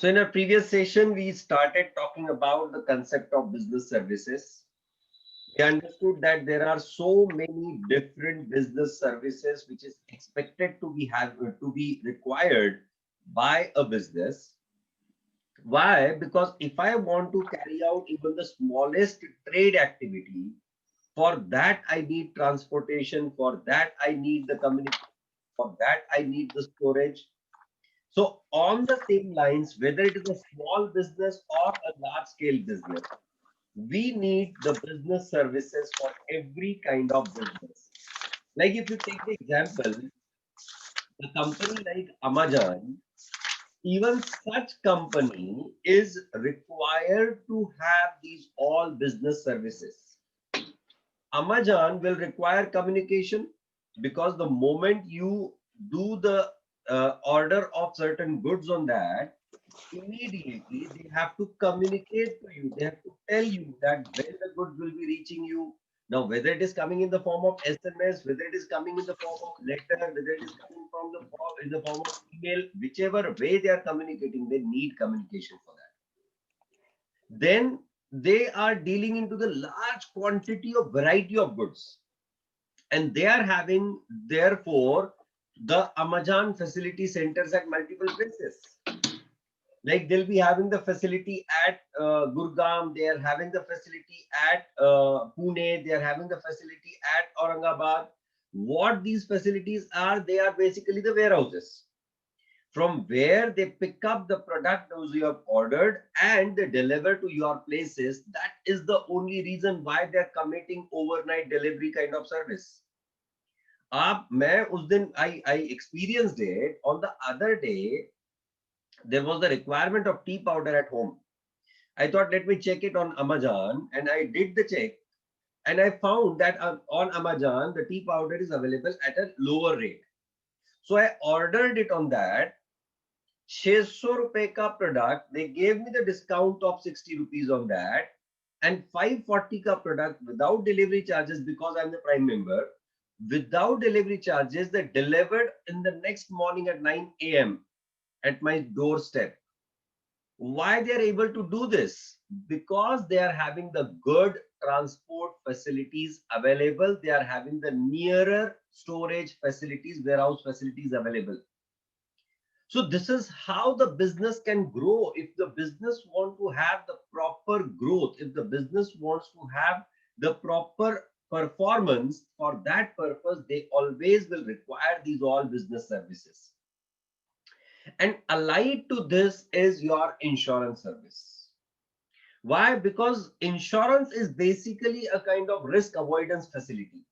So in our previous session, we started talking about the concept of business services. We understood that there are so many different business services which is expected to be required by a business. Why? Because if I want to carry out even the smallest trade activity, for that I need transportation, for that I need the communication, for that I need the storage. So on the same lines, whether it is a small business or a large scale business, we need the business services for every kind of business. Like if you take the example, a company like Amazon, even such company is required to have these all business services. Amazon will require communication because the moment you do the order of certain goods on that, immediately they have to communicate to you. They have to tell you that when the goods will be reaching you. Now, whether it is coming in the form of SMS, whether it is coming in the form of letter, whether it is coming from the form in the form of email, whichever way they are communicating, they need communication for that. Then they are dealing into the large quantity of variety of goods, and they are having therefore the Amazon facility centers at multiple places. Like they'll be having the facility at Gurgaon, they are having the facility at Pune, they are having the facility at Aurangabad. What these facilities are, they are basically the warehouses from where they pick up the product those you have ordered and they deliver to your places. That is the only reason why they are committing overnight delivery kind of service. I experienced it on the other day. There was the requirement of tea powder at home. I thought, let me check it on Amazon, and I did the check, and I found that on Amazon the tea powder is available at a lower rate. So I ordered it on that. 600 rupees ka product, they gave me the discount of 60 rupees on that, and 540 ka product without delivery charges because I'm the Prime member. Without delivery charges, they delivered in the next morning at 9 a.m. at my doorstep. Why they are able to do this? Because they are having the good transport facilities available. They are having the nearer storage facilities, warehouse facilities available. So this is how the business can grow. If the business want to have the proper growth, if the business wants to have the proper performance, for that purpose they always will require these all business services. And allied to this is your insurance service. Why? Because insurance is basically a kind of risk avoidance facility.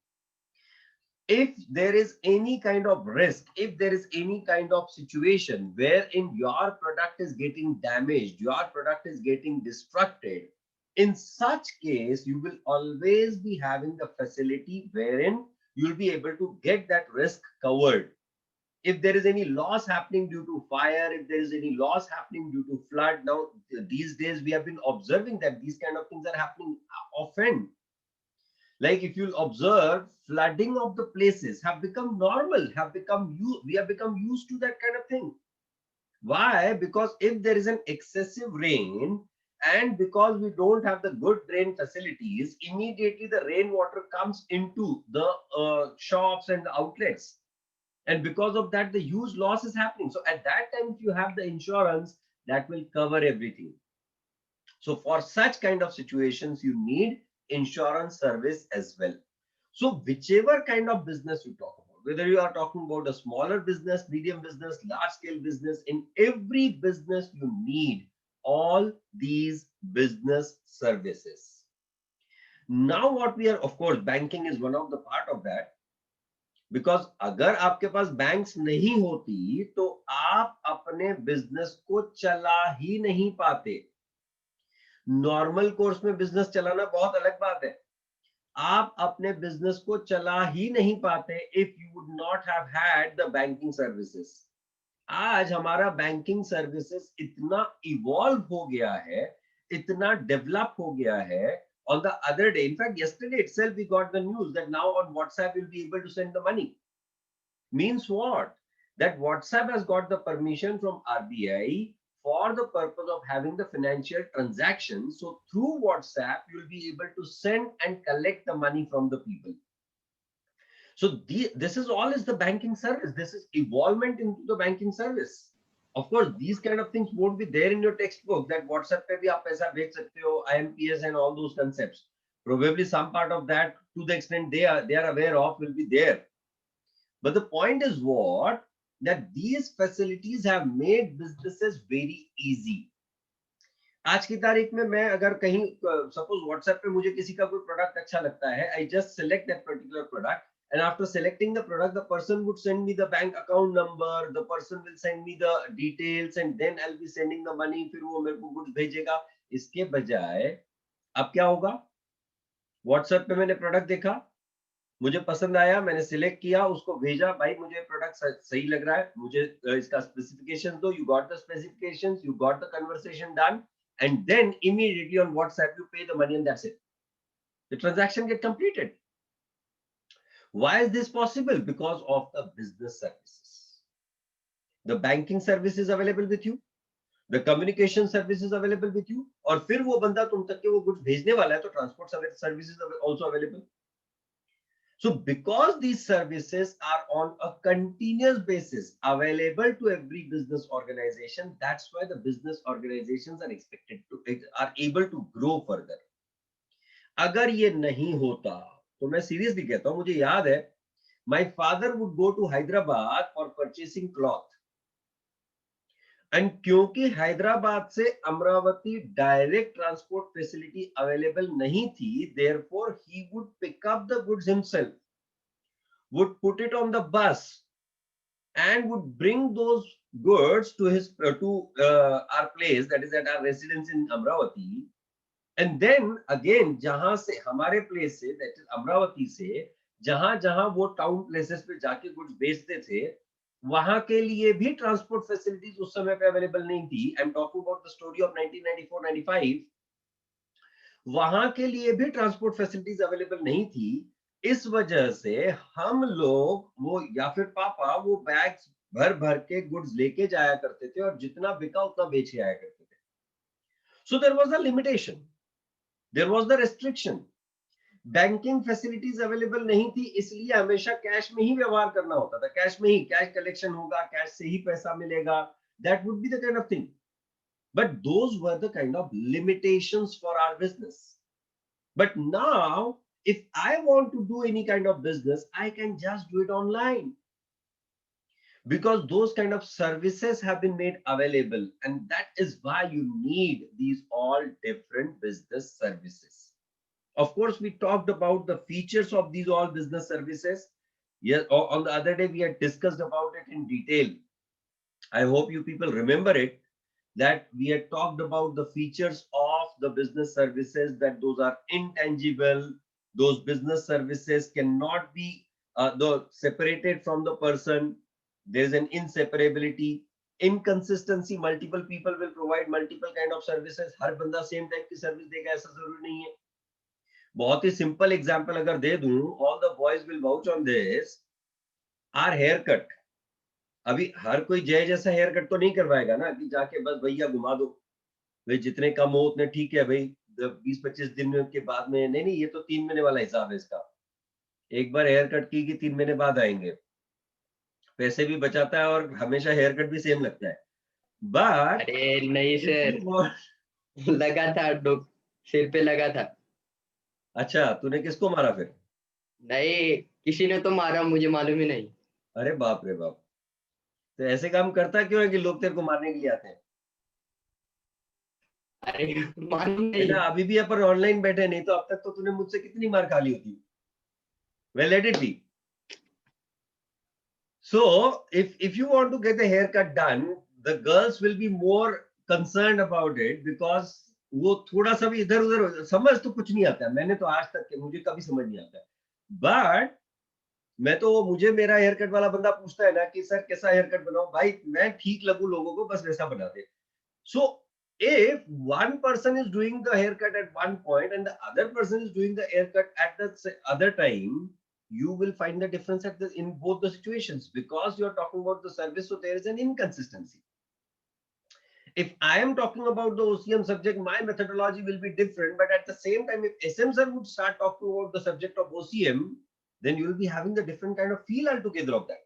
If there is any kind of risk, if there is any kind of situation wherein your product is getting damaged, your product is getting destructed, in such case, you will always be having the facility wherein you'll be able to get that risk covered. If there is any loss happening due to fire, if there is any loss happening due to flood, now these days we have been observing that these kind of things are happening often. Like if you'll observe, flooding of the places have become normal, we have become used to that kind of thing. Why? Because if there is an excessive rain and because we don't have the good drain facilities, immediately the rainwater comes into the shops and the outlets, and because of that the huge loss is happening. So at that time, if you have the insurance, that will cover everything. So for such kind of situations, you need insurance service as well. So whichever kind of business you talk about, whether you are talking about a smaller business, medium business, large scale business, in every business you need all these business services. Now what we are, of course, banking is one of the part of that. Because अगर आपके पास banks नहीं होती तो आप अपने business को चला ही नहीं पाते. नॉर्मल कोर्स में बिजनेस चलाना बहुत अलग बात है. आप अपने बिजनेस को चला ही नहीं पाते if you would not have had the banking services. आज हमारा बैंकिंग सर्विसेज इतना इवॉल्व हो गया है, इतना डेवलप हो गया है. On the other day, in fact, yesterday itself, we got the news that now on WhatsApp, you'll be able to send the money. Means what? That WhatsApp has got the permission from RBI for the purpose of having the financial transaction. So through WhatsApp, you'll be able to send and collect the money from the people. So this is all is the banking service. This is evolvement into the banking service. Of course, these kind of things won't be there in your textbook, that WhatsApp pe bhi aap paisa bhej sakte ho, IMPS and all those concepts. Probably some part of that, to the extent they are aware of, will be there. But the point is what? That these facilities have made businesses very easy. आज की तारीख में मैं अगर कहीं suppose WhatsApp पे मुझे किसी का कोई प्रोडक्ट अच्छा लगता है, I just select that particular product, and after selecting the product, the person would send me the bank account number, the person will send me the details, and then I'll be sending the money, फिर वो मेरे को कुछ भेजेगा. इसके बजाय अब क्या होगा? व्हाट्सएप पे मैंने प्रोडक्ट देखा, मुझे पसंद आया, मैंने सिलेक्ट किया, उसको भेजा, भाई मुझे प्रोडक्ट सही लग रहा है, मुझे इसका स्पेसिफिकेशन दो, you got the specifications, you got the conversation done, and then immediately on WhatsApp you pay the money and that's it. The transaction get completed. Why is this possible? Because of the business services. The banking service is available with you, the communication service is available with you, और फिर वो बंदा तुम तक के वो goods भेजने वाला है, तो transport services also available. So because these services are on a continuous basis available to every business organization, that's why the business organizations are able to grow further. अगर ये नहीं होता, तो मैं सीरियसली कहता हूं, मुझे याद है, my father would go to Hyderabad for purchasing cloth. And क्योंकि हैदराबाद से Amravati direct transport facility available नहीं थी, therefore he would pick up the goods himself, would put it on the bus and would bring those goods to his our place, that is at our residence in Amravati. And then again, जहां से हमारे place से, that is Amravati से, जहां जहां वो town places पे जाके गुड्स बेचते थे, वहां के लिए भी ट्रांसपोर्ट फैसिलिटीज उस समय पे अवेलेबल नहीं थी. I am talking about the story of 1994-95. वहां के लिए भी ट्रांसपोर्ट फैसिलिटीज अवेलेबल नहीं थी. इस वजह से हम लोग वो, या फिर पापा, वो बैग्स भर भर के गुड्स लेके जाया करते थे, और जितना बिका उतना बेचे आया करते थे. So there was a limitation, there was the restriction. Banking facilities available नहीं थी, इसलिए हमेशा कैश में ही व्यवहार करना होता था. कैश में ही, कैश कलेक्शन होगा, कैश से ही पैसा मिलेगा. That would be the kind of thing. But those were the kind of limitations for our business. But now if I want to do any kind of business, I can just do it online, because those kind of services have been made available, and that is why you need these all different business services. Of course, we talked about the features of these all business services. Yes, on the other day we had discussed about it in detail. I hope you people remember it, that we had talked about the features of the business services, that those are intangible. Those business services cannot be separated from the person. There is an inseparability. Inconsistency, multiple people will provide multiple kind of services. हर बंदा same type की service देगा ऐसा जरूरी नहीं है. बहुत ही simple example अगर दे दूं, all the boys will vouch on this, are haircut. अभी हर कोई जय जैसा हेयर कट तो नहीं करवाएगा ना, कि जाके बस भैया घुमा दो, भाई जितने कम हो उतने ठीक है, भाई 20-25 दिन के बाद में नहीं. ये तो 3 महीने वाला हिसाब है इसका. एक बार हेयर कट की 3 महीने बाद आएंगे, पैसे भी बचाता है और हमेशा हेयर कट भी सेम लगता है. बट अरे नहीं सर, लगा था, सिर पे लगा था. अच्छा, तूने किसको मारा फिर? नहीं, किसी ने तो मारा, मुझे मालूम ही नहीं. अरे बाप रे बाप. तो ऐसे काम करता क्यों है कि लोग तेरे को मारने के लिए आते हैं? अरे मालूम नहीं. ना अभी भी अपन ऑनलाइन बैठे, नहीं तो अब तक तो तूने मुझसे कितनी मार खा ली होती. Well, let it be. So if you want to get the haircut done, the girls will be more concerned about it, because वो थोड़ा सा भी इधर उधर, समझ तो कुछ नहीं आता है. मैंने तो आज तक के, मुझे कभी समझ नहीं आता है. बट मैं तो, मुझे मेरा हेयर कट वाला बंदा पूछता है ना कि सर कैसा हेयर कट बनाऊं, भाई मैं ठीक लगूं लोगों को, बस वैसा बना दे. सो if one person is doing the haircut at one point and the other person is doing the haircut at the other time, you will find the difference in both the situations, because you are talking about the service, so there is an inconsistency. If I am talking about the OCM subject, my methodology will be different. But at the same time, if SM sir would start talking about the subject of OCM, then you will be having the different kind of feel altogether of that.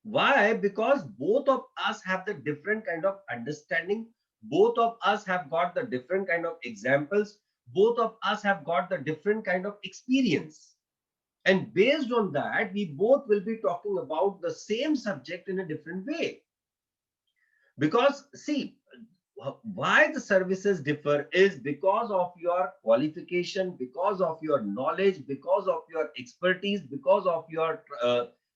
Why? Because both of us have the different kind of understanding. Both of us have got the different kind of examples. Both of us have got the different kind of experience. And based on that, we both will be talking about the same subject in a different way. Because see, why the services differ is because of your qualification, because of your knowledge, because of your expertise, because of your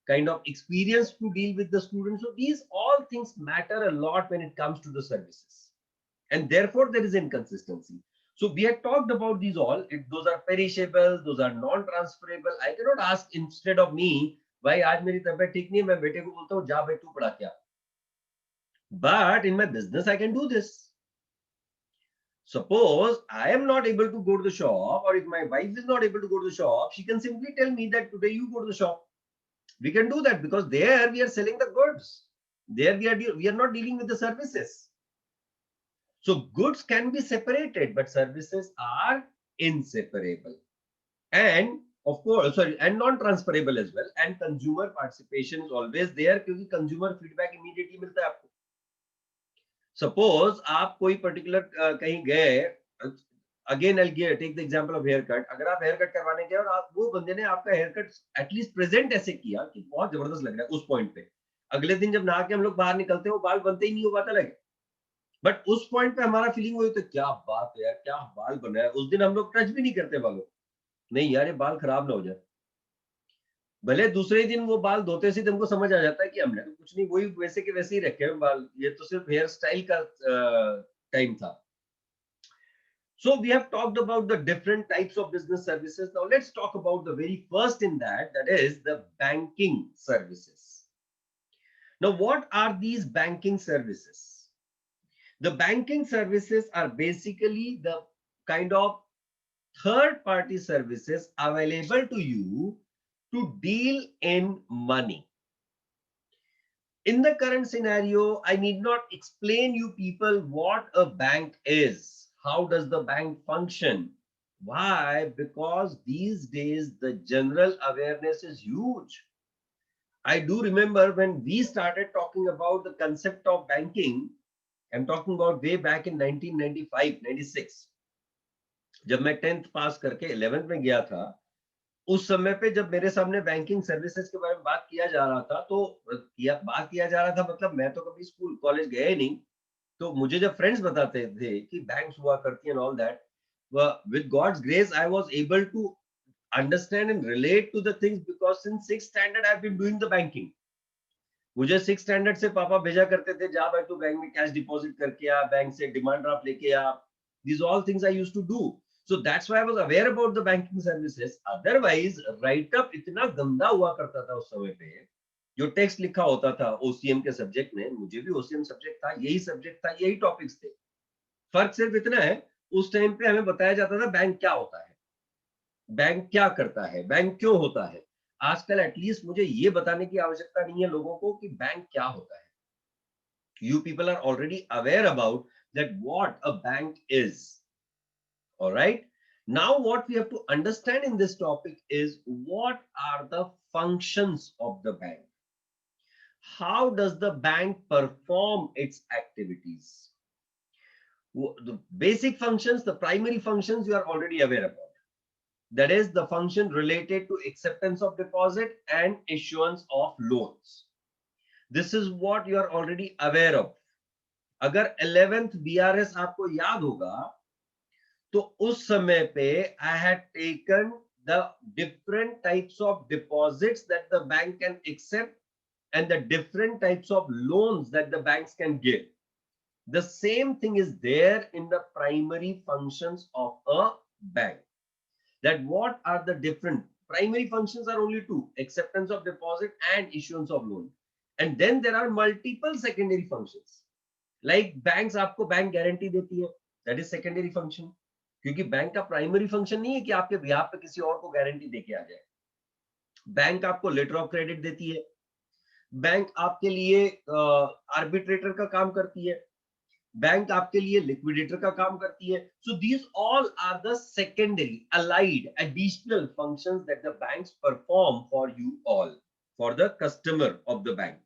kind of experience to deal with the students. So these all things matter a lot when it comes to the services, and therefore there is inconsistency. So we had talked about these all. Those are perishable, those are non-transferable. I cannot ask instead of me, भाई आज मेरी तबीयत ठीक नहीं है, मैं बेटे को बोलता हूँ जा भाई तू पढ़ा क्या. But in my business I can do this. Suppose I am not able to go to the shop, or if my wife is not able to go to the shop, she can simply tell me that today you go to the shop. We can do that because there we are selling the goods. There we are not dealing with the services. So goods can be separated, but services are inseparable. And of course, sorry, and non-transferable as well. And consumer participation is always there because consumer feedback immediately मिलता है आपको. Suppose आप कोई particular कहीं गए, again I'll take the example of haircut. अगर आप haircut करवाने गए और आप वो बंदे ने आपका haircut at least present ऐसे किया कि बहुत जबरदस्त लग रहा है उस point पे. अगले दिन जब नहा के हम लोग बाहर निकलते हैं वो बाल बनते ही नहीं, हो पाता लगे. बट उस पॉइंट पे हमारा फीलिंग हुई तो क्या बात है यार, क्या बाल बना है. उस दिन हम लोग टच भी नहीं करते बालों, नहीं यार ये बाल खराब ना हो जाए. भले दूसरे दिन वो बाल धोते से हमको समझ आ जाता है कि हमने तो कुछ नहीं, वही वैसे के वैसे ही रखे हैं बाल, ये तो सिर्फ हेयर स्टाइल का टाइम था. So we have talked about the different types of business services. Now let's talk about the very first in that, that is the banking services. Now what are these banking services? The banking services are basically the kind of third party services available to you to deal in money. In the current scenario, I need not explain you people what a bank is. How does the bank function? Why? Because these days the general awareness is huge. I do remember when we started talking about the concept of banking, I'm talking about way back in 1995-96. जब मैं 10th पास करके 11th में गया था, उस समय पे जब मेरे सामने बैंकिंग सर्विसेज के बारे में बात किया जा रहा था, तो बात किया जा रहा था मतलब मैं तो कभी स्कूल कॉलेज गया ही नहीं. तो मुझे जब फ्रेंड्स बताते थे कि बैंक्स हुआ करती हैं all that, with God's grace I was able to understand and relate to the things because since 6th standard I've been doing the banking. मुझे 6th स्टैंडर्ड से पापा भेजा करते थे, जा भाई तू बैंक में कैश डिपॉजिट करके आ, बैंक से डिमांड ड्राफ्ट लेके आ. These all things I used to do. So that's why I was aware about the banking services. Otherwise write up इतना गंदा हुआ करता था उस समय पे. जो टेक्स्ट लिखा होता था ओसीएम के सब्जेक्ट में, मुझे भी ओसीएम सब्जेक्ट था, यही सब्जेक्ट था, यही टॉपिक्स थे. फर्क सिर्फ इतना है, उस टाइम पे हमें बताया जाता था बैंक क्या होता है, बैंक क्या करता है, बैंक क्यों होता है. आजकल एटलीस्ट मुझे ये बताने की आवश्यकता नहीं है लोगों को कि बैंक क्या होता है. You people are already aware about that what a bank is. All right. Now what we have to understand in this topic is what are the functions of the bank. How does the bank perform its activities? The basic functions, the primary functions you are already aware about. That is the function related to acceptance of deposit and issuance of loans. This is what you are already aware of. अगर 11th BRS आपको याद होगा तो उस समय पे I had taken the different types of deposits that the bank can accept and the different types of loans that the banks can give. The same thing is there in the primary functions of a bank. That what are the different primary functions are only two: acceptance of deposit and issuance of loan. And then there are multiple secondary functions. Like banks आपको bank guarantee देती है, that is secondary function. क्योंकि bank का primary function नहीं है कि आपके behalf पे किसी और को गारंटी देके आ जाए. बैंक आपको लेटर ऑफ क्रेडिट देती है, बैंक आपके लिए आर्बिट्रेटर का काम करती है, बैंक आपके लिए लिक्विडेटर का काम करती है. So these all are the secondary, allied, additional functions that the banks perform for you all, for the customer of the bank.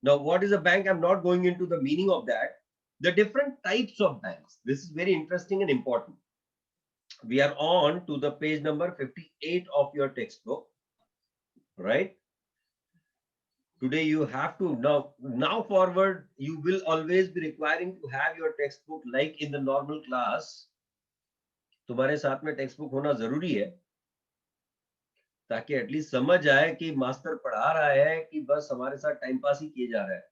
Now, what is a bank? I'm not going into the meaning of that. The different types of banks. This is very interesting and important. We are on to the page number 58 of your textbook, right? Today you have to now forward you will always be requiring to have your textbook like in the normal class. तुम्हारे साथ में text book होना जरूरी है ताकि at least समझ आए कि मास्टर पढ़ा रहा है कि बस हमारे साथ टाइम पास ही किए जा रहा है.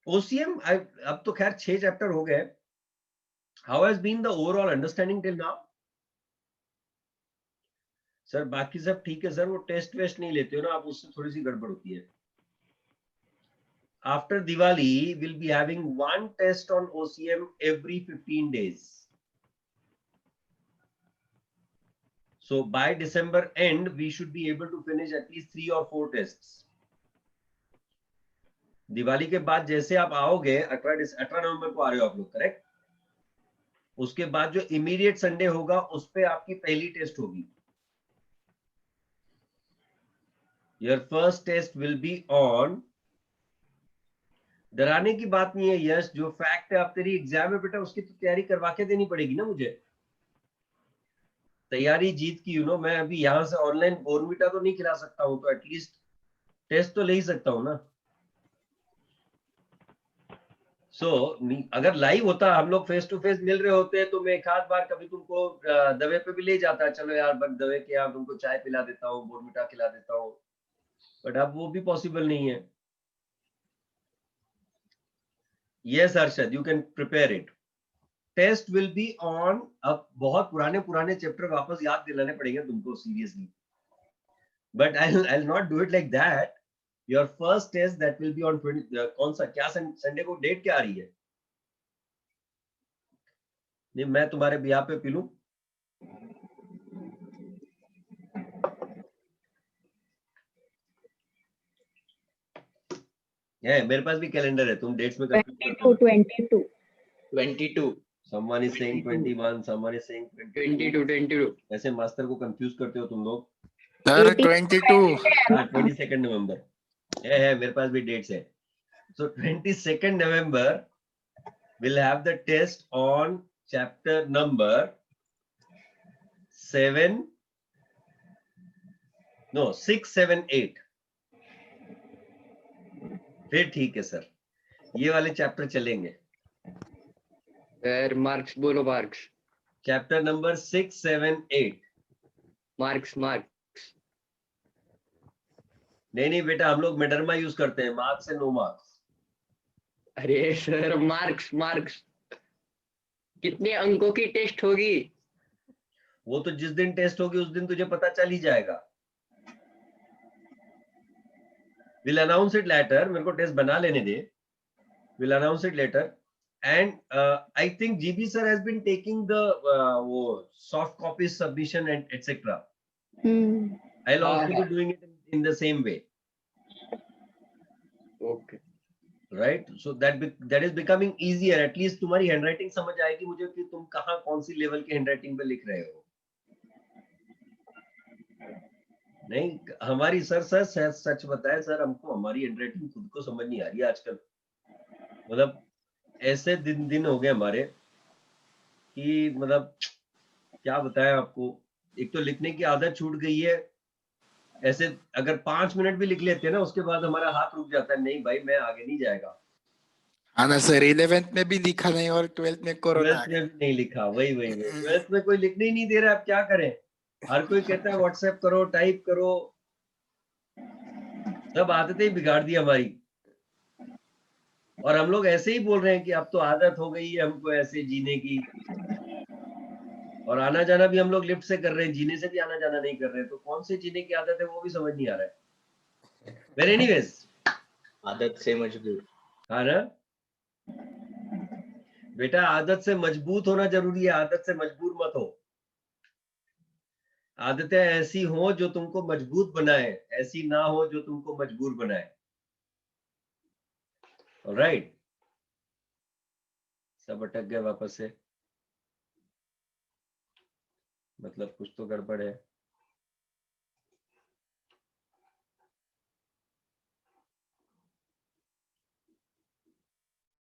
ओसीएम अब तो खैर 6 चैप्टर हो गए. How has been the overall understanding till now? Sir बाकी सब ठीक है सर, वो टेस्ट वेस्ट नहीं लेते हो ना आप, उससे थोड़ी सी गड़बड़ होती है. After Diwali, we'll be having one test on OCM every 15 days. So by December end, we should be able to finish at least 3 or 4 tests. Diwali के बाद जैसे आप आओगे 18 नवंबर को आ रहे हो आप लोग, करेक्ट? उसके बाद जो इमीडिएट संडे होगा उस पे आपकी पहली टेस्ट होगी. Your first test will be on. डराने की बात नहीं है यश, जो फैक्ट है, अब तेरी एग्जाम है बेटा, उसकी तो तैयारी करवा के देनी पड़ेगी ना मुझे. तैयारी जीत की, मैं अभी यहाँ से ऑनलाइन बोर्नविटा तो नहीं खिला सकता हूँ, तो एटलीस्ट टेस्ट तो ले ही सकता हूँ ना. सो अगर लाइव होता, हम लोग फेस टू फेस मिल रहे होते तो मैं एक आध बार कभी तुमको दवे पे भी ले जाता, चलो यार दवे के यहाँ तुमको चाय पिला देता हूँ, बोर्नविटा खिला देता हूँ, बट अब वो भी पॉसिबल नहीं है. Yes Arshad, you can prepare it. Test will be on. अब बहुत पुराने चैप्टर वापस याद दिलाने पड़ेंगे तुमको seriously, but I not do it like that. Your first test that will be on 20. कौन सा, क्या संडे को डेट क्या आ रही है? नहीं, मैं तुम्हारे बिया पे पी लूं? है, मेरे पास भी कैलेंडर है, तुम डेट्स में confuse 22. Someone is saying 21, someone is saying 22. ऐसे मास्टर को कंफ्यूज करते हो तुम लोग. सर 22. हाँ, 22 नवंबर है, मेरे पास भी डेट्स है. So 22 November we'll have the test on chapter number 6, 7, 8. फिर ठीक है सर, ये वाले चैप्टर चलेंगे. सर मार्क्स बोलो, मार्क्स. Chapter number 6, 7, 8. मार्क्स. नहीं बेटा, हम लोग मेडरमा यूज करते हैं, मार्क्स एंड नो मार्क्स. अरे सर मार्क्स. कितने अंकों की टेस्ट होगी? वो तो जिस दिन टेस्ट होगी उस दिन तुझे पता चल ही जाएगा. We'll announce it later. मेरे को टेस्ट बना लेने दे. We'll announce it later. And I think GB sir has been taking the वो soft copy submission and etc. I'll also be doing it in the same way. Okay. Right? So that is becoming easier. At least तुम्हारी handwriting समझ आएगी मुझे कि तुम कहाँ कौन सी level के handwriting पे लिख रहे हो. नहीं, हमारी सर सच बताए सर, हमको हमारी हैंडराइटिंग खुद को समझ नहीं आ रही है आजकल. मतलब ऐसे दिन हो गए हमारे कि मतलब क्या बताएं आपको. एक तो लिखने की आदत छूट गई है. ऐसे अगर 5 मिनट भी लिख लेते हैं ना, उसके बाद हमारा हाथ रुक जाता है, नहीं भाई मैं आगे नहीं जाएगा. हाँ ना सर, 11th में भी लिखा नहीं और 12th में कोरोना. 12th में भी नहीं लिखा. वही 12th में कोई लिखने ही नहीं दे रहा. अब क्या करें, हर कोई कहता है व्हाट्सएप करो, टाइप करो. सब आदतें ही बिगाड़ दी हमारी. और हम लोग ऐसे ही बोल रहे हैं कि अब तो आदत हो गई है हमको ऐसे जीने की. और आना जाना भी हम लोग लिफ्ट से कर रहे हैं, जीने से भी आना जाना नहीं कर रहे हैं. तो कौन से जीने की आदत है वो भी समझ नहीं आ रहा है. But anyways, आदत से मजबूर. हाँ ना बेटा, आदत से मजबूत होना जरूरी है, आदत से मजबूर मत हो. आदतें ऐसी हो जो तुमको मजबूत बनाए, ऐसी ना हो जो तुमको मजबूर बनाए. ऑलराइट. सब अटक गए वापस से, मतलब कुछ तो गड़बड़ है।